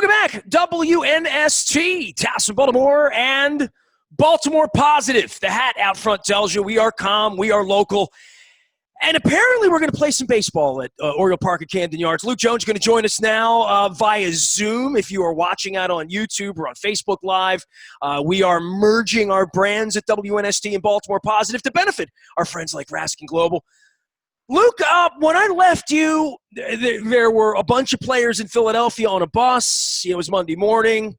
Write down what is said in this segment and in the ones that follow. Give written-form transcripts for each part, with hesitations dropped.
Welcome back, WNST, Towson, Baltimore, and Baltimore Positive. The hat out front tells you we are calm, we are local, and apparently we're going to play some baseball at Oriole Park at Camden Yards. Luke Jones is going to join us now via Zoom. If you are watching out on YouTube or on Facebook Live, we are merging our brands at WNST and Baltimore Positive to benefit our friends like Raskin Global. Luke, when I left you, there were a bunch of players in Philadelphia on a bus. It was Monday morning.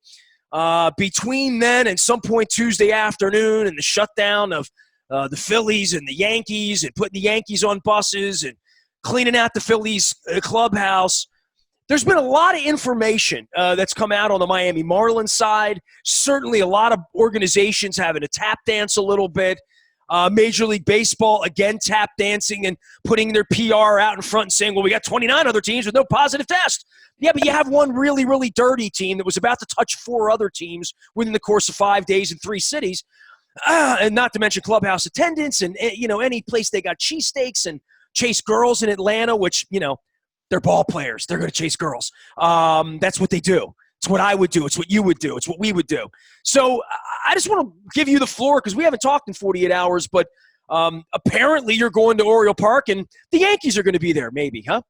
Between then and some point Tuesday afternoon and the shutdown of the Phillies and the Yankees and putting the Yankees on buses and cleaning out the Phillies clubhouse, there's been a lot of information that's come out on the Miami Marlins side. Certainly a lot of organizations having to tap dance a little bit. Major League Baseball, again, tap dancing and putting their PR out in front and saying, well, we got 29 other teams with no positive test. Yeah, but you have one really, really dirty team that was about to touch 4 other teams within the course of 5 days in 3 cities. And not to mention clubhouse attendance and, any place they got cheesesteaks and chase girls in Atlanta, which, they're ball players. They're going to chase girls. That's what they do. It's what I would do. It's what you would do. It's what we would do. So I just want to give you the floor because we haven't talked in 48 hours, but apparently you're going to Oriole Park and the Yankees are going to be there maybe, huh?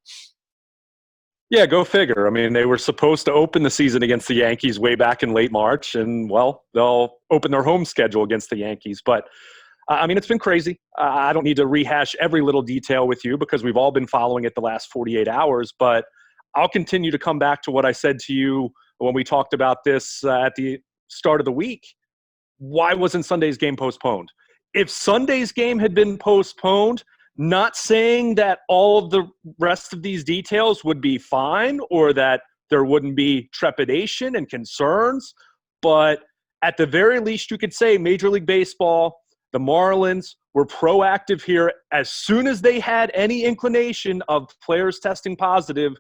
Yeah, go figure. I mean, they were supposed to open the season against the Yankees way back in late March, and, well, they'll open their home schedule against the Yankees. But, it's been crazy. I don't need to rehash every little detail with you because we've all been following it the last 48 hours, but I'll continue to come back to what I said to you when we talked about this at the start of the week. Why wasn't Sunday's game postponed? If Sunday's game had been postponed, not saying that all of the rest of these details would be fine or that there wouldn't be trepidation and concerns, but at the very least you could say Major League Baseball, the Marlins were proactive here. As soon as they had any inclination of players testing positive,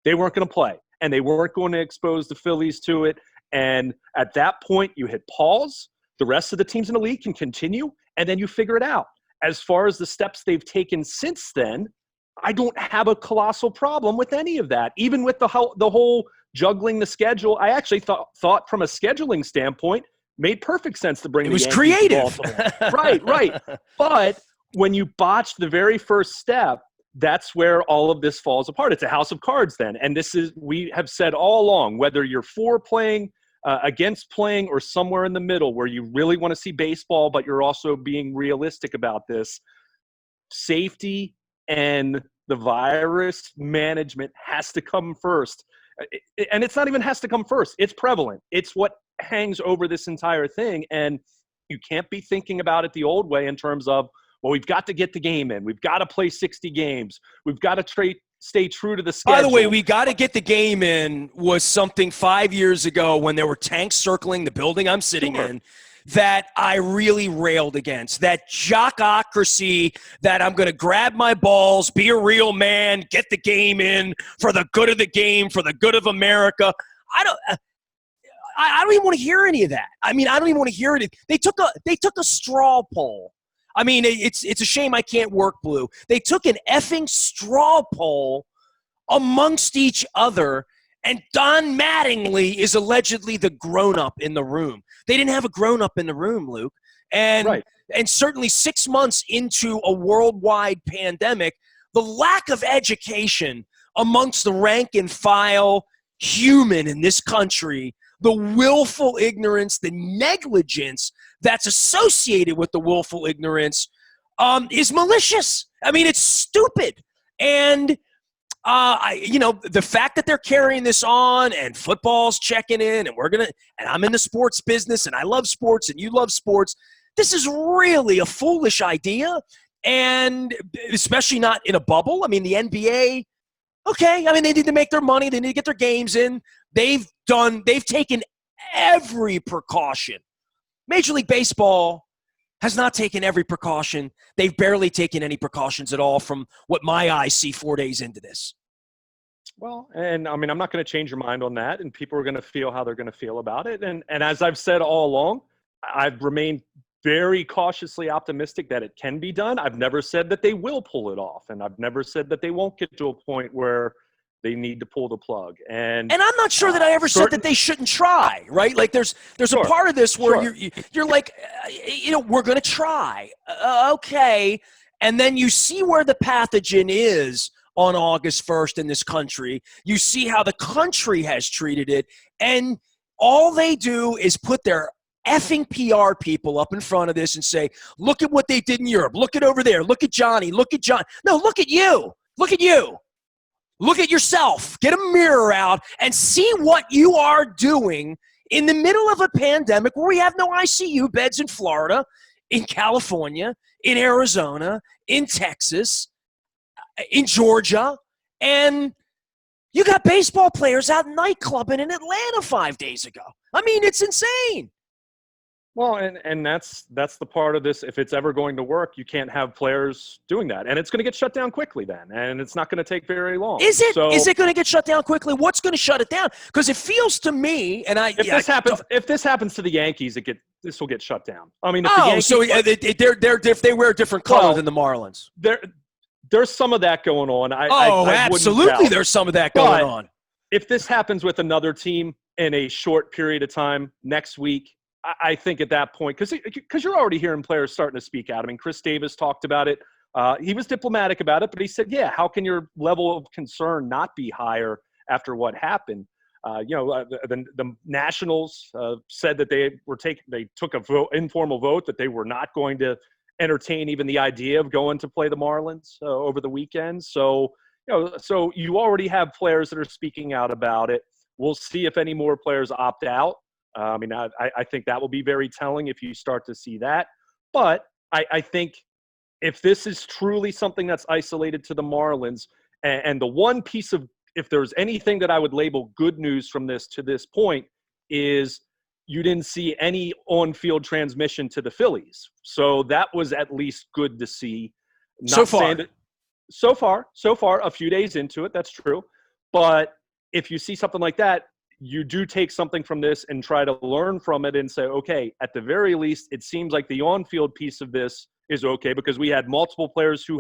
they weren't going to play. And they weren't going to expose the Phillies to it. And at that point, you hit pause. The rest of the teams in the league can continue, and then you figure it out. As far as the steps they've taken since then, I don't have a colossal problem with any of that. Even with the whole juggling the schedule, I actually thought from a scheduling standpoint, made perfect sense to bring the Yankees. It was creative. Right. But when you botch the very first step, that's where all of this falls apart. It's a house of cards then. And we have said all along, whether you're for playing, against playing, or somewhere in the middle where you really want to see baseball, but you're also being realistic about this, safety and the virus management has to come first. And it's not even has to come first. It's prevalent. It's what hangs over this entire thing. And you can't be thinking about it the old way in terms of, well, we've got to get the game in. We've got to play 60 games. We've got to stay true to the schedule. By the way, we got to get the game in was something 5 years ago when there were tanks circling the building I'm sitting in that I really railed against. That jockocracy that I'm going to grab my balls, be a real man, get the game in for the good of the game, for the good of America. I don't even want to hear any of that. I don't even want to hear it. They took a straw poll. It's a shame I can't work, Blue. They took an effing straw poll amongst each other, and Don Mattingly is allegedly the grown-up in the room. They didn't have a grown-up in the room, Luke. And certainly 6 months into a worldwide pandemic, the lack of education amongst the rank and file human in this country, the willful ignorance, the negligence that's associated with the willful ignorance is malicious. It's stupid. And, the fact that they're carrying this on and football's checking in and and I'm in the sports business and I love sports and you love sports, this is really a foolish idea. And especially not in a bubble. The NBA, okay. They need to make their money. They need to get their games in. They've taken every precaution. Major League Baseball has not taken every precaution. They've barely taken any precautions at all from what my eyes see 4 days into this. Well, and I'm not going to change your mind on that, and people are going to feel how they're going to feel about it. And as I've said all along, I've remained very cautiously optimistic that it can be done. I've never said that they will pull it off, and I've never said that they won't get to a point where they need to pull the plug. And I'm not sure that I ever said that they shouldn't try, right? Like there's Sure, a part of this where sure. you're like, we're going to try. Okay. And then you see where the pathogen is on August 1st in this country. You see how the country has treated it. And all they do is put their effing PR people up in front of this and say, look at what they did in Europe. Look at over there. Look at Johnny. Look at John. No, look at you. Look at you. Look at yourself. Get a mirror out and see what you are doing in the middle of a pandemic where we have no ICU beds in Florida, in California, in Arizona, in Texas, in Georgia, and you got baseball players out nightclubbing in Atlanta 5 days ago. I mean, it's insane. Well, and that's the part of this. If it's ever going to work, you can't have players doing that, and it's going to get shut down quickly then, and it's not going to take very long. Is it? Is it going to get shut down quickly? What's going to shut it down? Because it feels to me, and if this happens to the Yankees, this will get shut down. I mean, they wear a different color than the Marlins. There's some of that going on. Absolutely, there's some of that going on. If this happens with another team in a short period of time next week, I think at that point, because you're already hearing players starting to speak out. I mean, Chris Davis talked about it. He was diplomatic about it, but he said, yeah, how can your level of concern not be higher after what happened? The Nationals said that they took a informal vote that they were not going to entertain even the idea of going to play the Marlins over the weekend. So you already have players that are speaking out about it. We'll see if any more players opt out. I think that will be very telling if you start to see that. But I think if this is truly something that's isolated to the Marlins, and the one piece of, if there's anything that I would label good news from this to this point, is you didn't see any on-field transmission to the Phillies. So that was at least good to see. So far, a few days into it, that's true. But if you see something like that, you do take something from this and try to learn from it and say, okay, at the very least, it seems like the on-field piece of this is okay, because we had multiple players who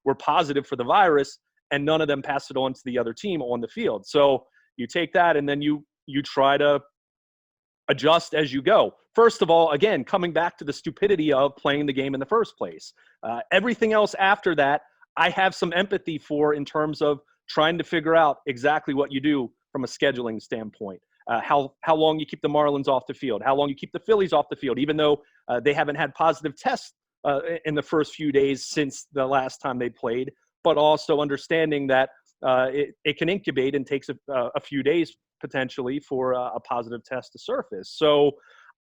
were positive for the virus, and none of them passed it on to the other team on the field. So you take that and then you try to adjust as you go. First of all, again, coming back to the stupidity of playing the game in the first place. Everything else after that, I have some empathy for in terms of trying to figure out exactly what you do from a scheduling standpoint. How long you keep the Marlins off the field, how long you keep the Phillies off the field, even though they haven't had positive tests in the first few days since the last time they played, but also understanding that it can incubate and takes a few days potentially for a positive test to surface. So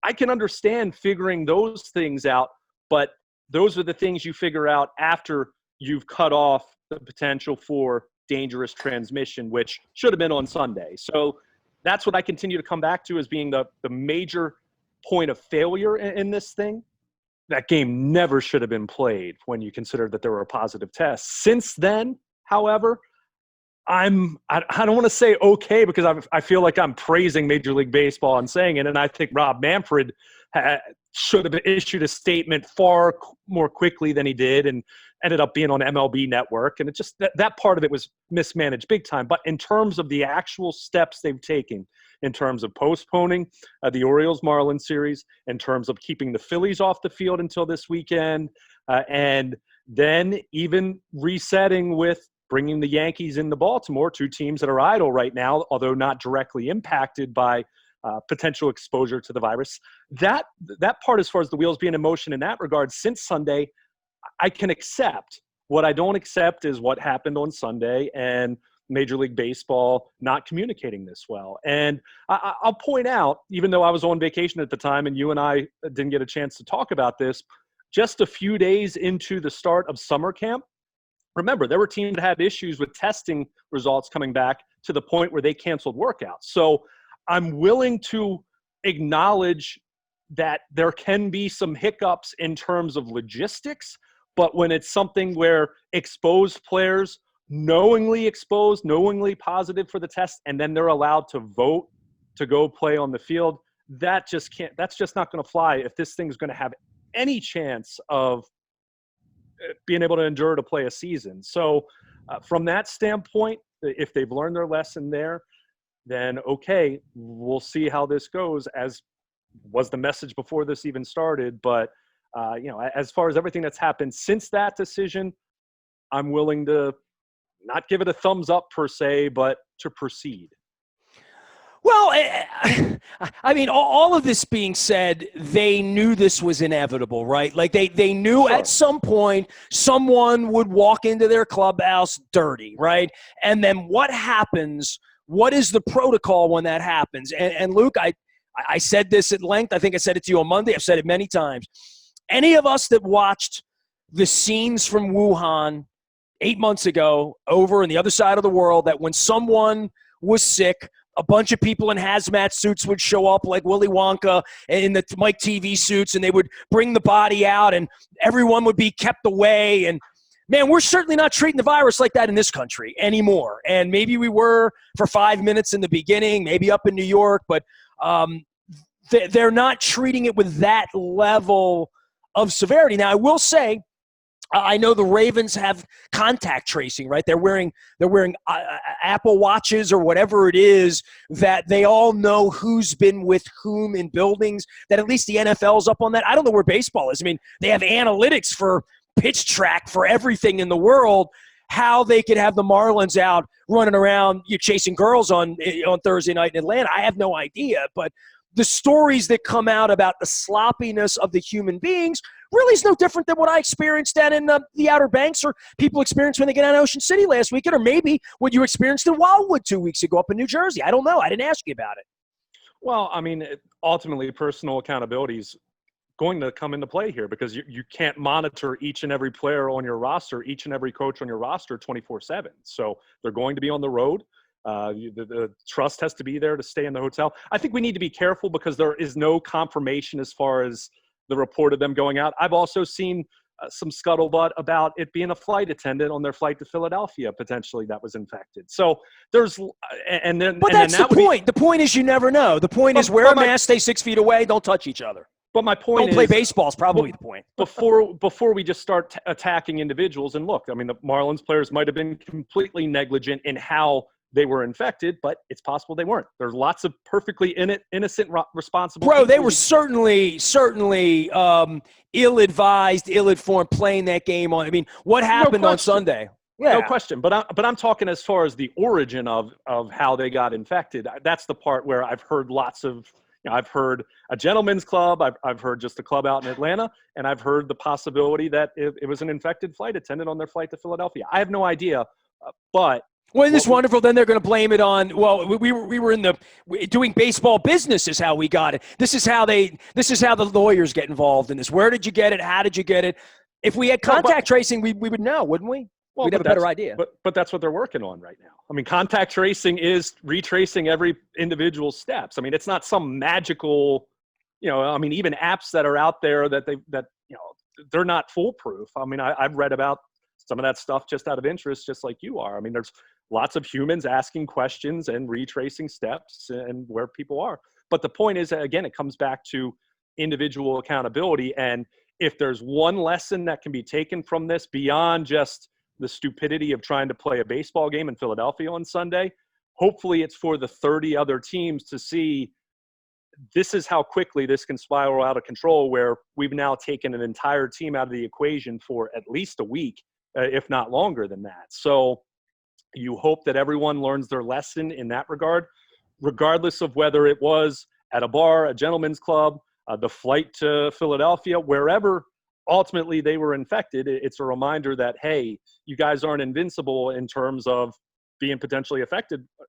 I can understand figuring those things out, but those are the things you figure out after you've cut off the potential for dangerous transmission, which should have been on Sunday. So that's what I continue to come back to as being the major point of failure in this thing. That game never should have been played when you consider that there were positive tests. Since then, however, I don't want to say okay, because I feel like I'm praising Major League Baseball and saying it, and I think Rob Manfred should have issued a statement far more quickly than he did, and ended up being on MLB Network. And it just that part of it was mismanaged big time. But in terms of the actual steps they've taken, in terms of postponing the Orioles-Marlins series, in terms of keeping the Phillies off the field until this weekend, and then even resetting with bringing the Yankees into Baltimore, two teams that are idle right now, although not directly impacted by potential exposure to the virus. That part, as far as the wheels being in motion in that regard, since Sunday, I can accept. What I don't accept is what happened on Sunday and Major League Baseball not communicating this well. And I'll point out, even though I was on vacation at the time and you and I didn't get a chance to talk about this, just a few days into the start of summer camp, remember, there were teams that had issues with testing results coming back to the point where they canceled workouts. So I'm willing to acknowledge that there can be some hiccups in terms of logistics, but when it's something where exposed players, knowingly positive for the test, and then they're allowed to vote to go play on the field, that's just not going to fly if this thing's going to have any chance of being able to endure to play a season. So from that standpoint, If they've learned their lesson there, then okay, we'll see how this goes, as was the message before this even started. But, as far as everything that's happened since that decision, I'm willing to not give it a thumbs up per se, but to proceed. Well, I mean, all of this being said, they knew this was inevitable, right? Like they knew Sure. at some point someone would walk into their clubhouse dirty, right? And then what happens? What is the protocol when that happens? And Luke, I said this at length. I think I said it to you on Monday. I've said it many times. Any of us that watched the scenes from Wuhan 8 months ago over on the other side of the world, that when someone was sick, a bunch of people in hazmat suits would show up like Willy Wonka in the Mike TV suits, and they would bring the body out, and everyone would be kept away. And, man, we're certainly not treating the virus like that in this country anymore. And maybe we were for 5 minutes in the beginning, maybe up in New York, but they're not treating it with that level of severity. Now, I will say, I know the Ravens have contact tracing, right? They're wearing Apple Watches or whatever it is, that they all know who's been with whom in buildings, that at least the NFL's up on that. I don't know where baseball is. I mean, they have analytics for pitch track for everything in the world. How they could have the Marlins out running around chasing girls on Thursday night in Atlanta, I have no idea. But the stories that come out about the sloppiness of the human beings really is no different than what I experienced down in the Outer Banks, or people experienced when they get out of Ocean City last weekend, or maybe what you experienced in Wildwood 2 weeks ago up in New Jersey. I don't know. I didn't ask you about it. Well, I mean, ultimately, personal accountability is going to come into play here, because you can't monitor each and every player on your roster, each and every coach on your roster 24/7. So they're going to be on the road. The trust has to be there to stay in the hotel. I think we need to be careful, because there is no confirmation as far as the report of them going out. I've also seen some scuttlebutt about it being a flight attendant on their flight to Philadelphia, potentially, that was infected. So there's, and then, but and that's then the point. The point is, you never know. The point is, wear a mask, stay 6 feet away, don't touch each other. But my point don't play baseball is probably the point. Before we just start attacking individuals, and look, I mean, the Marlins players might have been completely negligent in how they were infected, but it's possible they weren't. There's lots of perfectly innocent, responsible people. They were certainly ill-advised, ill-informed playing that game on. I mean, what happened on Sunday? Yeah. No question. But I'm talking as far as the origin of how they got infected. That's the part where I've heard lots of. I've heard a gentleman's club. I've heard just a club out in Atlanta, and I've heard the possibility that it was an infected flight attendant on their flight to Philadelphia. I have no idea, but. Well, isn't this wonderful? Then they're going to blame it on, well, we were in doing baseball business is how we got it. This is how the lawyers get involved in this. Where did you get it? How did you get it? If we had contact tracing, we would know, wouldn't we? Well, we'd have a better idea. But that's what they're working on right now. I mean, contact tracing is retracing every individual steps. I mean, it's not some magical, even apps that are out there that they're not foolproof. I mean, I've read about some of that stuff just out of interest, just like you are. I mean, there's lots of humans asking questions and retracing steps and where people are. But the point is, again, it comes back to individual accountability. And if there's one lesson that can be taken from this beyond just the stupidity of trying to play a baseball game in Philadelphia on Sunday, hopefully it's for the 30 other teams to see this is how quickly this can spiral out of control, where we've now taken an entire team out of the equation for at least a week, if not longer than that. So you hope that everyone learns their lesson in that regard, regardless of whether it was at a bar, a gentleman's club, the flight to Philadelphia, wherever ultimately they were infected. It's a reminder that, hey, you guys aren't invincible in terms of being potentially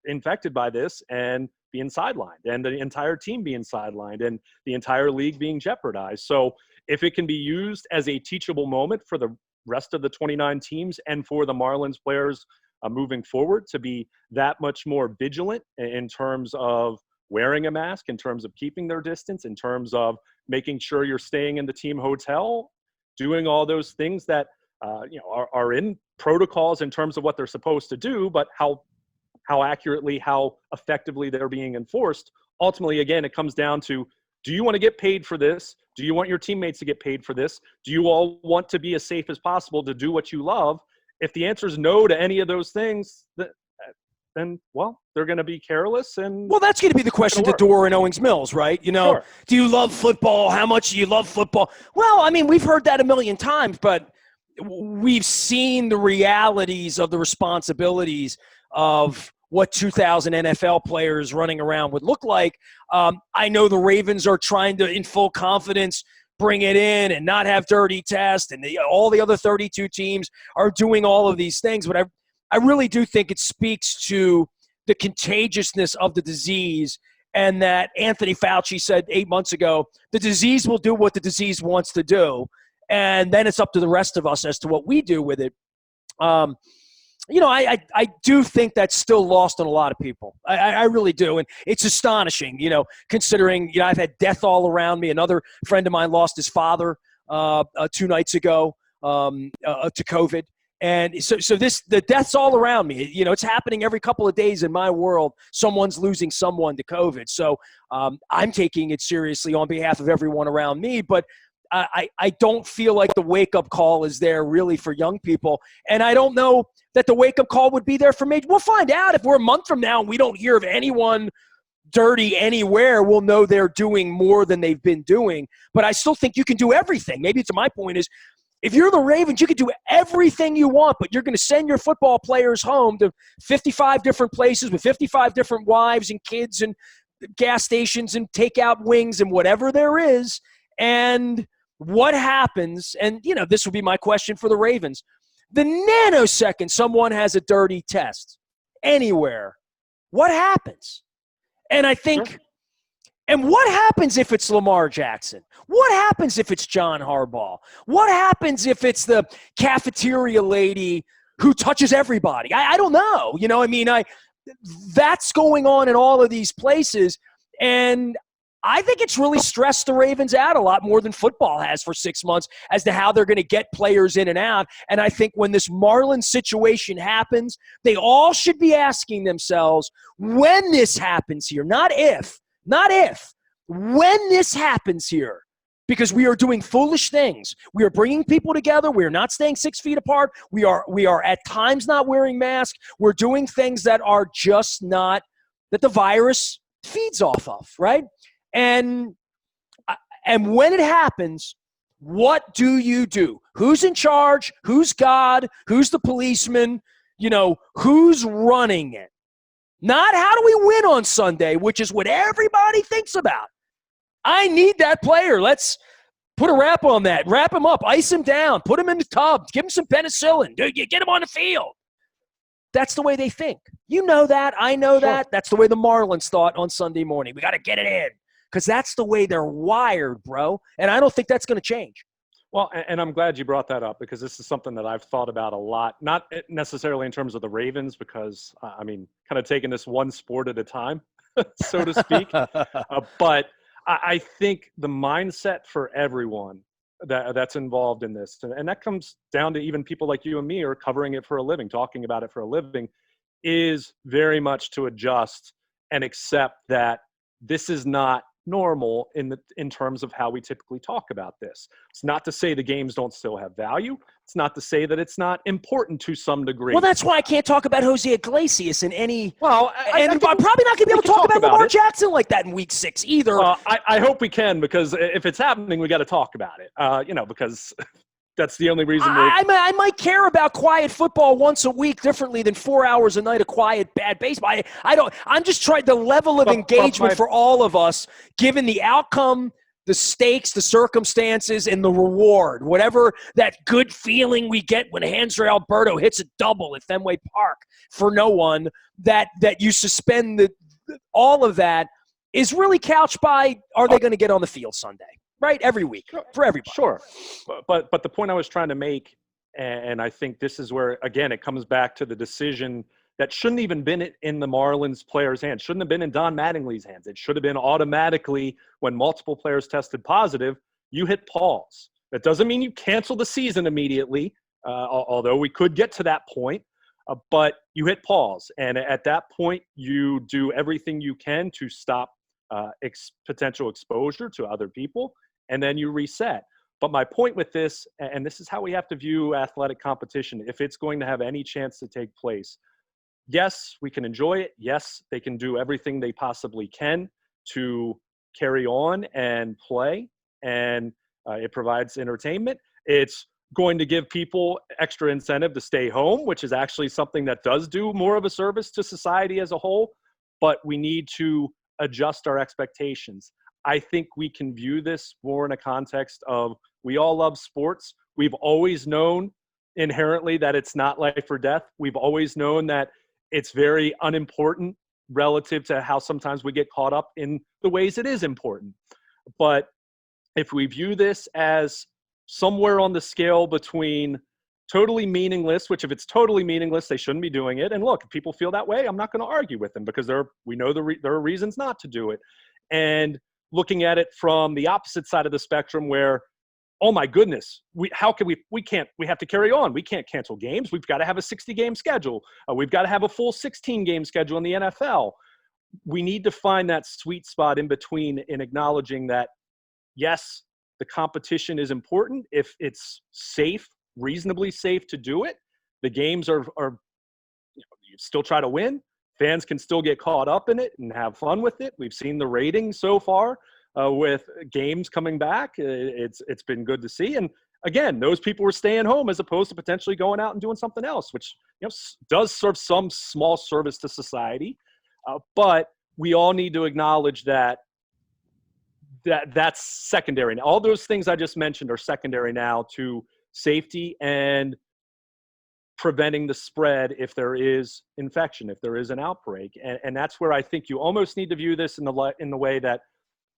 infected by this and being sidelined, and the entire team being sidelined, and the entire league being jeopardized. So if it can be used as a teachable moment for the rest of the 29 teams and for the Marlins players moving forward to be that much more vigilant in terms of wearing a mask, in terms of keeping their distance, in terms of making sure you're staying in the team hotel, doing all those things that are in protocols in terms of what they're supposed to do, but how accurately, how effectively they're being enforced. Ultimately, again, it comes down to, do you want to get paid for this? Do you want your teammates to get paid for this? Do you all want to be as safe as possible to do what you love? If the answer is no to any of those things, then, well, they're going to be careless. And well, that's going to be the question to Dora and Owings Mills, right? Sure. Do you love football? How much do you love football? Well, I mean, we've heard that a million times, but we've seen the realities of the responsibilities of what 2,000 NFL players running around would look like. I know the Ravens are trying to, in full confidence, bring it in and not have dirty tests, and all the other 32 teams are doing all of these things. But I really do think it speaks to the contagiousness of the disease, and that Anthony Fauci said 8 months ago, the disease will do what the disease wants to do, and then it's up to the rest of us as to what we do with it. I do think that's still lost on a lot of people. I really do. And it's astonishing, considering, I've had death all around me. Another friend of mine lost his father 2 nights ago to COVID. And so the death's all around me. It's happening every couple of days in my world. Someone's losing someone to COVID. So I'm taking it seriously on behalf of everyone around me. But I don't feel like the wake-up call is there really for young people. And I don't know that the wake-up call would be there for me. We'll find out. If we're a month from now and we don't hear of anyone dirty anywhere, we'll know they're doing more than they've been doing. But I still think you can do everything. Maybe to my point is, if you're the Ravens, you can do everything you want, but you're going to send your football players home to 55 different places with 55 different wives and kids and gas stations and takeout wings and whatever there is. And what happens, and, this would be my question for the Ravens, the nanosecond someone has a dirty test anywhere, what happens? And I think, Sure. And what happens if it's Lamar Jackson? What happens if it's John Harbaugh? What happens if it's the cafeteria lady who touches everybody? I don't know. That's going on in all of these places. And I think it's really stressed the Ravens out a lot more than football has for 6 months as to how they're going to get players in and out. And I think when this Marlins situation happens, they all should be asking themselves, when this happens here, not if, when this happens here, because we are doing foolish things. We are bringing people together. We are not staying 6 feet apart. We are at times not wearing masks. We're doing things that are just not, that the virus feeds off of, right? And when it happens, what do you do? Who's in charge? Who's God? Who's the policeman? Who's running it? Not how do we win on Sunday, which is what everybody thinks about. I need that player. Let's put a wrap on that. Wrap him up. Ice him down. Put him in the tub. Give him some penicillin. Dude, get him on the field. That's the way they think. You know that. I know that. That's the way the Marlins thought on Sunday morning. We got to get it in. Because that's the way they're wired, bro. And I don't think that's going to change. Well, and I'm glad you brought that up, because this is something that I've thought about a lot, not necessarily in terms of the Ravens, because, kind of taking this one sport at a time, so to speak. But I think the mindset for everyone that's involved in this, and that comes down to even people like you and me are covering it for a living, talking about it for a living, is very much to adjust and accept that this is not normal in terms of how we typically talk about this. It's not to say the games don't still have value. It's not to say that it's not important to some degree. Well, that's why I can't talk about Jose Iglesias in any. Well, I'm probably not going to be able to talk about Lamar Jackson like that in Week 6 either. I hope we can, because if it's happening, we got to talk about it. Because that's the only reason. I might care about quiet football once a week differently than 4 hours a night of quiet bad baseball. I'm just trying the level of engagement for all of us, given the outcome, the stakes, the circumstances, and the reward. Whatever that good feeling we get when Hanser Alberto hits a double at Fenway Park for no one, that you suspend all of that is really couched by, are they going to get on the field Sunday? Right, every week for everybody. Sure, but the point I was trying to make, and I think this is where, again, it comes back to the decision that shouldn't even been in the Marlins players' hands, shouldn't have been in Don Mattingly's hands. It should have been automatically, when multiple players tested positive, you hit pause. That doesn't mean you cancel the season immediately, although we could get to that point, but you hit pause. And at that point, you do everything you can to stop potential exposure to other people, and then you reset. But my point with this, and this is how we have to view athletic competition, if it's going to have any chance to take place, yes, we can enjoy it. Yes, they can do everything they possibly can to carry on and play, and it provides entertainment. It's going to give people extra incentive to stay home, which is actually something that does do more of a service to society as a whole. But we need to adjust our expectations. I think we can view this more in a context of we all love sports. We've always known inherently that it's not life or death. We've always known that it's very unimportant relative to how sometimes we get caught up in the ways it is important. But if we view this as somewhere on the scale between totally meaningless, which if it's totally meaningless, they shouldn't be doing it. And look, if people feel that way, I'm not going to argue with them because we know there are reasons not to do it. And looking at it from the opposite side of the spectrum where, oh my goodness, we have to carry on. We can't cancel games. We've got to have a 60-game schedule. We've got to have a full 16-game schedule in the NFL. We need to find that sweet spot in between in acknowledging that, yes, the competition is important if it's safe, reasonably safe to do it. The games are you still try to win. Fans can still get caught up in it and have fun with it. We've seen the ratings so far with games coming back. It's been good to see. And again, those people were staying home as opposed to potentially going out and doing something else, which does serve some small service to society. But we all need to acknowledge that's secondary. Now, all those things I just mentioned are secondary now to safety and preventing the spread if there is infection, if there is an outbreak. And that's where I think you almost need to view this in the way that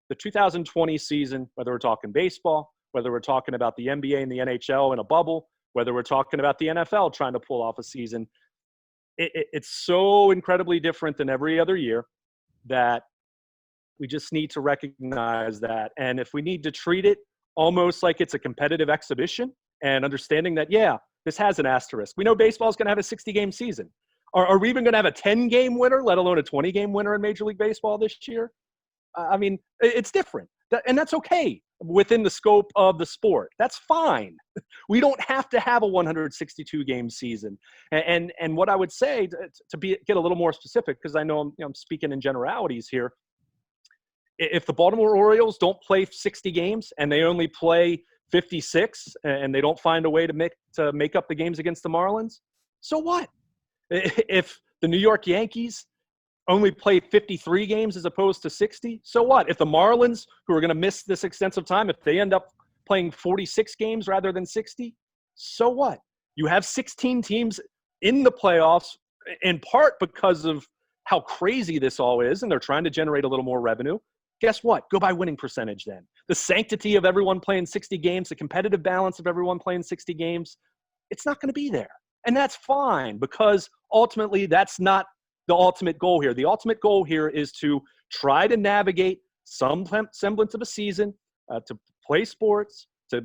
the 2020 season, whether we're talking baseball, whether we're talking about the NBA and the NHL in a bubble, whether we're talking about the NFL trying to pull off a season, it's so incredibly different than every other year that we just need to recognize that. And if we need to treat it almost like it's a competitive exhibition and understanding that, yeah, this has an asterisk. We know baseball is going to have a 60-game season. Are we even going to have a 10-game winner, let alone a 20-game winner in Major League Baseball this year? I mean, it's different. And that's okay within the scope of the sport. That's fine. We don't have to have a 162-game season. And what I would say, get a little more specific, because I know I'm speaking in generalities here, if the Baltimore Orioles don't play 60 games and they only play 56 and they don't find a way to make up the games against the Marlins, so what? If the New York Yankees only play 53 games as opposed to 60, so what? If the Marlins, who are going to miss this extensive time, if they end up playing 46 games rather than 60, so what? You have 16 teams in the playoffs in part because of how crazy this all is, and they're trying to generate a little more revenue. Guess what? Go by winning percentage then. The sanctity of everyone playing 60 games, the competitive balance of everyone playing 60 games, it's not going to be there. And that's fine because ultimately that's not the ultimate goal here. The ultimate goal here is to try to navigate some semblance of a season, to play sports, to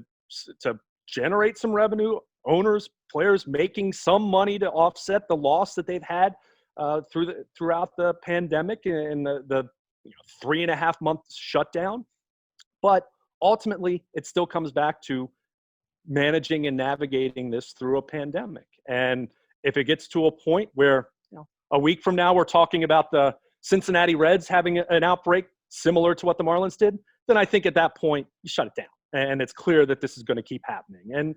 generate some revenue, owners, players making some money to offset the loss that they've had throughout the pandemic and the 3.5 month shutdown. But ultimately, it still comes back to managing and navigating this through a pandemic. And if it gets to a point where a week from now we're talking about the Cincinnati Reds having an outbreak similar to what the Marlins did, then I think at that point you shut it down. And it's clear that this is going to keep happening. And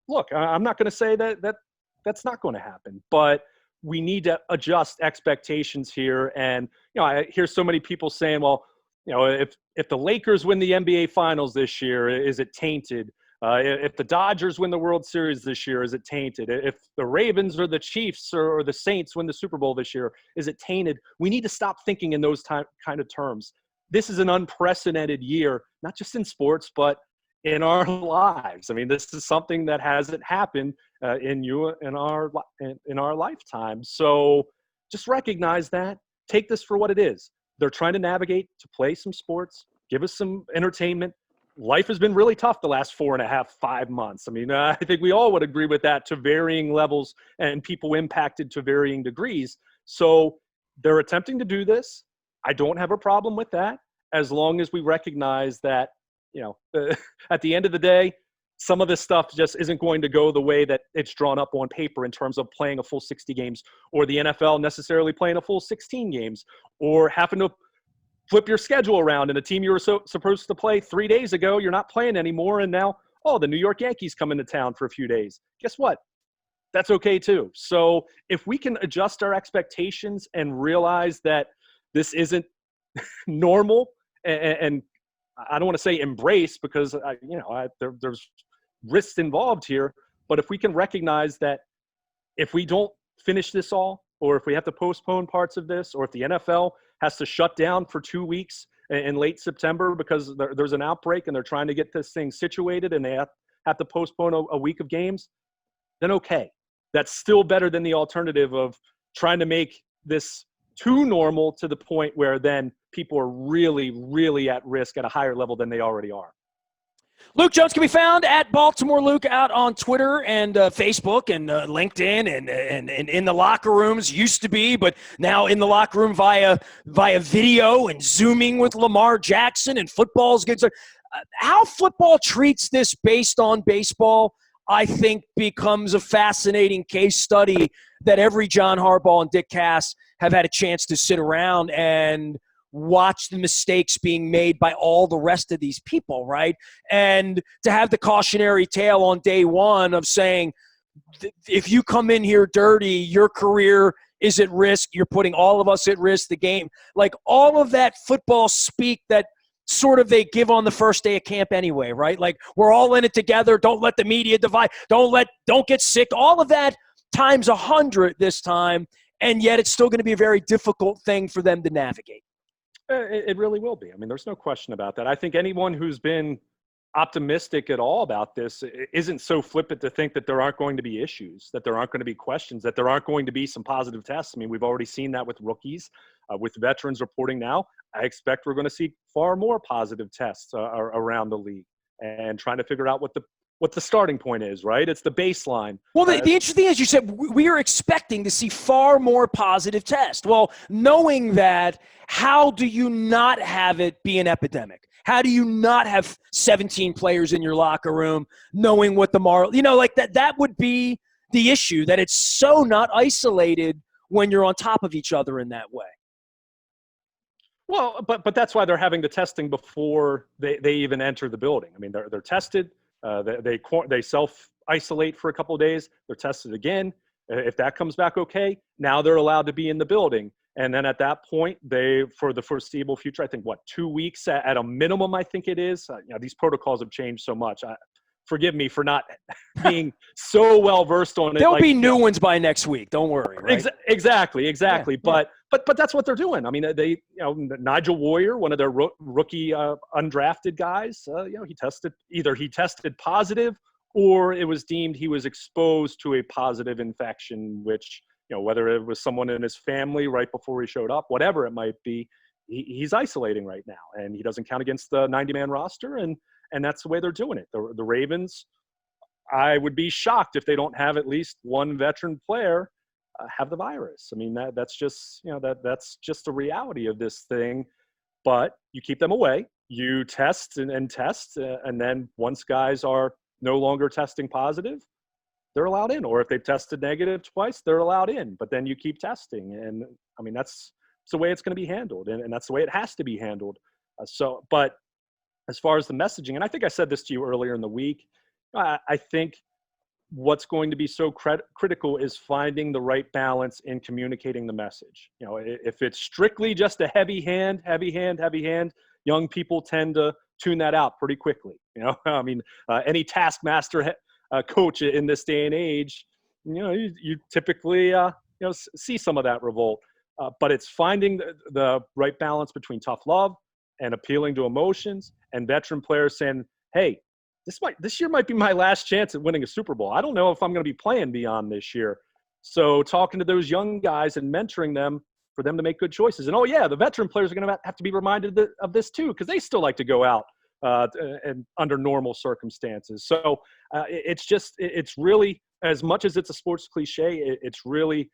look, I'm not going to say that's not going to happen, but we need to adjust expectations here. And, I hear so many people saying, well, if the Lakers win the NBA Finals this year, is it tainted? If the Dodgers win the World Series this year, is it tainted? If the Ravens or the Chiefs or the Saints win the Super Bowl this year, is it tainted? We need to stop thinking in those kind of terms. This is an unprecedented year, not just in sports, but in our lives. I mean, this is something that hasn't happened in our lifetime. So just recognize that. Take this for what it is. They're trying to navigate to play some sports, give us some entertainment. Life has been really tough the last 4.5, 5 months. I mean, I think we all would agree with that to varying levels and people impacted to varying degrees. So they're attempting to do this. I don't have a problem with that as long as we recognize that, at the end of the day, some of this stuff just isn't going to go the way that it's drawn up on paper in terms of playing a full 60 games, or the NFL necessarily playing a full 16 games, or having to flip your schedule around, and a team you were supposed to play 3 days ago, you're not playing anymore, and now, the New York Yankees come into town for a few days. Guess what? That's okay too. So if we can adjust our expectations and realize that this isn't normal, and I don't want to say embrace, because there's risks involved here, but if we can recognize that if we don't finish this all, or if we have to postpone parts of this, or if the NFL has to shut down for 2 weeks in late September because there's an outbreak and they're trying to get this thing situated and they have to postpone a week of games, then okay. That's still better than the alternative of trying to make this too normal to the point where then people are really, really at risk at a higher level than they already are. Luke Jones can be found at Baltimore Luke out on Twitter and Facebook and LinkedIn and in the locker rooms. Used to be, but now in the locker room via video and Zooming with Lamar Jackson, and football's good. So, how football treats this based on baseball, I think, becomes a fascinating case study that every John Harbaugh and Dick Cass have had a chance to sit around and watch the mistakes being made by all the rest of these people, right? And to have the cautionary tale on day one of saying, if you come in here dirty, your career is at risk. You're putting all of us at risk, the game. Like, all of that football speak that sort of they give on the first day of camp anyway, right? Like, we're all in it together. Don't let the media divide. Don't get sick. All of that times 100 this time, and yet it's still going to be a very difficult thing for them to navigate. It really will be. I mean, there's no question about that. I think anyone who's been optimistic at all about this isn't so flippant to think that there aren't going to be issues, that there aren't going to be questions, that there aren't going to be some positive tests. I mean, we've already seen that with rookies, with veterans reporting now. I expect we're going to see far more positive tests around the league, and trying to figure out what the starting point is, right? It's the baseline. Well, the interesting thing is, you said we are expecting to see far more positive tests. Well, knowing that, how do you not have it be an epidemic? How do you not have 17 players in your locker room knowing what the Marlins, like that would be the issue, that it's so not isolated when you're on top of each other in that way. Well, but that's why they're having the testing before they even enter the building. I mean, they're tested. They self-isolate for a couple of days. They're tested again. If that comes back okay, now they're allowed to be in the building. And then at that point, for the foreseeable future, I think, 2 weeks at a minimum, I think it is. These protocols have changed so much. Forgive me for not being so well versed on it. There'll be new ones by next week. Don't worry. Right? Exactly. Yeah. But that's what they're doing. I mean, Nigel Warrior, one of their rookie undrafted guys, he tested positive, or it was deemed he was exposed to a positive infection, which, whether it was someone in his family right before he showed up, whatever it might be, he's isolating right now, and he doesn't count against the 90-man roster, and that's the way they're doing it. The Ravens, I would be shocked if they don't have at least one veteran player have the virus. I mean, that's just that's just the reality of this thing. But you keep them away, you test and test, and then once guys are no longer testing positive, they're allowed in. Or if they've tested negative twice, they're allowed in. But then you keep testing, and I mean that's the way it's going to be handled, and that's the way it has to be handled. But as far as the messaging, and I think I said this to you earlier in the week, I think what's going to be so critical is finding the right balance in communicating the message. If it's strictly just a heavy hand, young people tend to tune that out pretty quickly. I mean, any taskmaster coach in this day and age, you typically see some of that revolt. But it's finding the right balance between tough love and appealing to emotions, and veteran players saying, hey, this year might be my last chance at winning a Super Bowl. I don't know if I'm going to be playing beyond this year. So talking to those young guys and mentoring them for them to make good choices. And, the veteran players are going to have to be reminded of this too, because they still like to go out and under normal circumstances. So it's really, as much as it's a sports cliche, it's really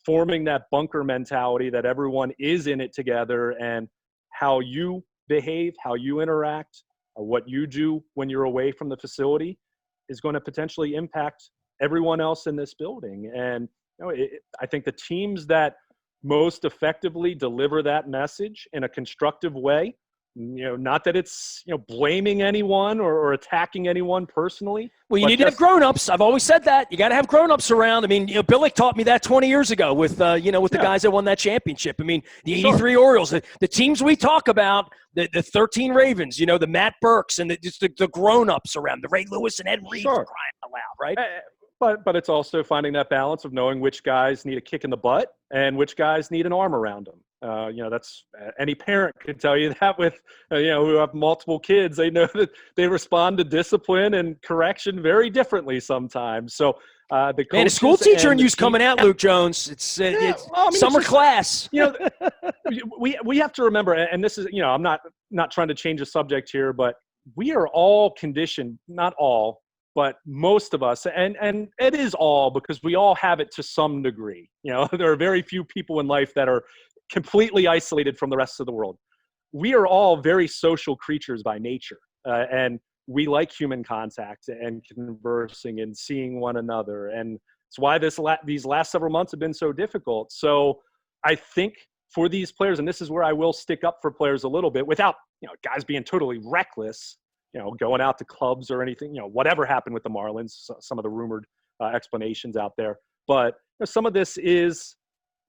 forming that bunker mentality that everyone is in it together, and how you behave, how you interact What you do when you're away from the facility is going to potentially impact everyone else in this building. And I think the teams that most effectively deliver that message in a constructive way, not that it's blaming anyone or attacking anyone personally. Well, you need to have grown-ups. I've always said that. You got to have grown-ups around. I mean, Billick taught me that 20 years ago with the guys that won that championship. I mean, the 83 Orioles, the teams we talk about, the 13 Ravens, the Matt Burks and the grown-ups around, the Ray Lewis and Ed Reed, for crying out loud, right? But it's also finding that balance of knowing which guys need a kick in the butt and which guys need an arm around them. That's any parent could tell you that with, who have multiple kids. They know that they respond to discipline and correction very differently sometimes. So the a school teacher and you's coming out, Luke Jones. It's summer class. We have to remember, and this is, I'm not trying to change the subject here, but we are all conditioned, not all, but most of us, and it is all because we all have it to some degree. There are very few people in life that are completely isolated from the rest of the world. We are all very social creatures by nature, and we like human contact and conversing and seeing one another. And it's why these last several months have been so difficult. So I think for these players, and this is where I will stick up for players a little bit without, guys being totally reckless, going out to clubs or anything, whatever happened with the Marlins, some of the rumored explanations out there. But some of this is,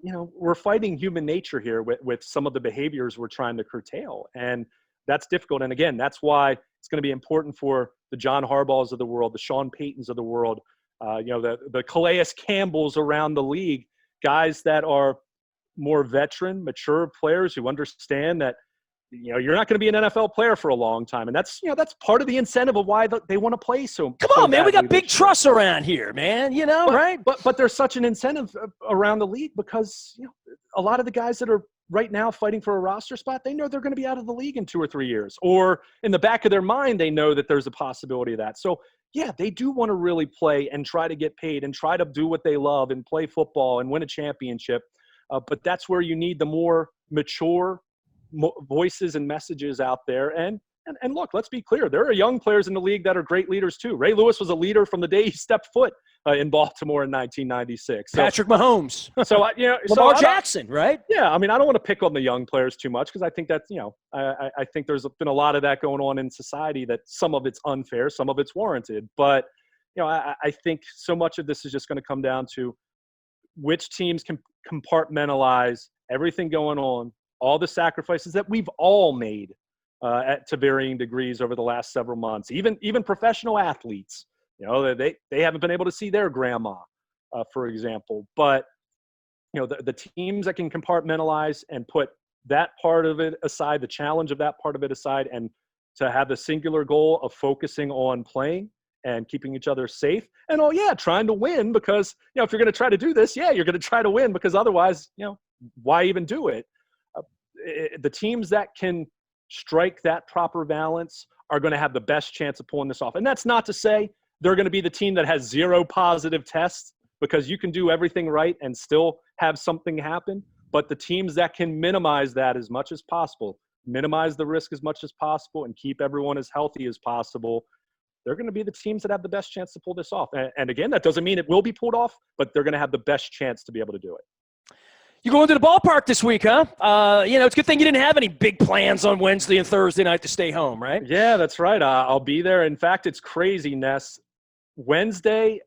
we're fighting human nature here with some of the behaviors we're trying to curtail. And that's difficult. And again, that's why it's going to be important for the John Harbaughs of the world, the Sean Paytons of the world, the Calais Campbells around the league, guys that are more veteran, mature players who understand that, you're not going to be an NFL player for a long time. And that's part of the incentive of why they want to play so. Come on, man. We got big trusts around here, man, right? But there's such an incentive around the league because, a lot of the guys that are right now fighting for a roster spot, they know they're going to be out of the league in 2 or 3 years, or in the back of their mind, they know that there's a possibility of that. So yeah, they do want to really play and try to get paid and try to do what they love and play football and win a championship. But that's where you need the more mature voices and messages out there. And look, let's be clear. There are young players in the league that are great leaders too. Ray Lewis was a leader from the day he stepped foot in Baltimore in 1996. Patrick Mahomes. So, Lamar Jackson, right? Yeah. I mean, I don't want to pick on the young players too much because I think that's, I think there's been a lot of that going on in society that some of it's unfair, some of it's warranted. But, I think so much of this is just going to come down to which teams can compartmentalize everything going on, all the sacrifices that we've all made to varying degrees over the last several months. Even professional athletes, they haven't been able to see their grandma, for example. But the teams that can compartmentalize and put that part of it aside, the challenge of that part of it aside, and to have the singular goal of focusing on playing and keeping each other safe, and trying to win because if you're going to try to do this, you're going to try to win because otherwise, why even do it? The teams that can strike that proper balance are going to have the best chance of pulling this off. And that's not to say they're going to be the team that has 0 positive tests, because you can do everything right and still have something happen. But the teams that can minimize that as much as possible, minimize the risk as much as possible, and keep everyone as healthy as possible, they're going to be the teams that have the best chance to pull this off. And again, that doesn't mean it will be pulled off, but they're going to have the best chance to be able to do it. You going to the ballpark this week, huh? It's a good thing you didn't have any big plans on Wednesday and Thursday night to stay home, right? Yeah, that's right. I'll be there. In fact, it's crazy, Ness. Wednesday,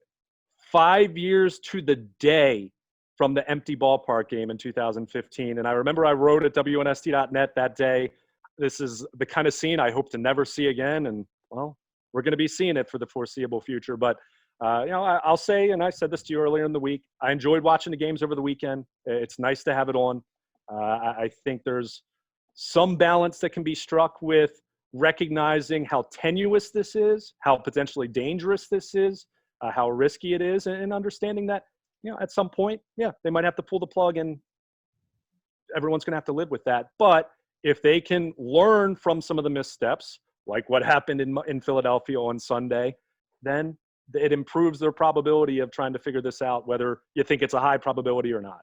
5 years to the day from the empty ballpark game in 2015. And I remember I wrote at WNST.net that day, this is the kind of scene I hope to never see again. And, well, we're going to be seeing it for the foreseeable future. But I'll say, and I said this to you earlier in the week, I enjoyed watching the games over the weekend. It's nice to have it on. I think there's some balance that can be struck with recognizing how tenuous this is, how potentially dangerous this is, how risky it is, and understanding that, at some point, they might have to pull the plug and everyone's going to have to live with that. But if they can learn from some of the missteps, like what happened in Philadelphia on Sunday, then it improves their probability of trying to figure this out, whether you think it's a high probability or not.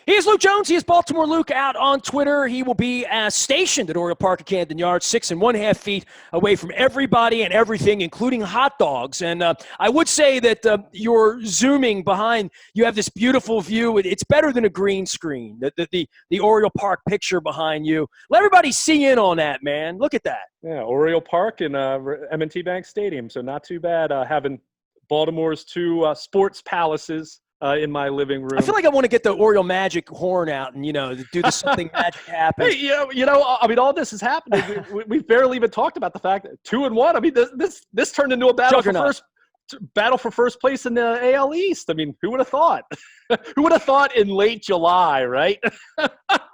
He is Luke Jones. He is Baltimore Luke out on Twitter. He will be stationed at Oriole Park at Camden Yards, 6½ feet away from everybody and everything, including hot dogs. And I would say that you're zooming behind. You have this beautiful view. It's better than a green screen, the Oriole Park picture behind you. Let everybody see in on that, man. Look at that. Yeah, Oriole Park and M&T Bank Stadium. So not too bad having Baltimore's two sports palaces in my living room. I feel like I want to get the Oriole Magic horn out and, do the something magic happens. Hey, I mean, all this is happening. We've barely even talked about the fact that 2-1. I mean, this turned into a battle for first place in the AL East. I mean, who would have thought? Who would have thought in late July, right?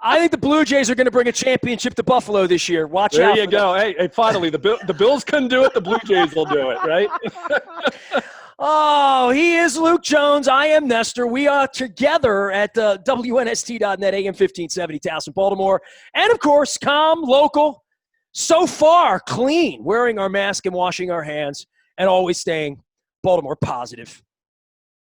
I think the Blue Jays are going to bring a championship to Buffalo this year. Watch out. There you go. Hey, finally, the Bills couldn't do it. The Blue Jays will do it, right? Oh, he is Luke Jones. I am Nestor. We are together at WNST.net, AM 1570, Towson, Baltimore. And, of course, calm, local, so far clean, wearing our mask and washing our hands, and always staying Baltimore positive.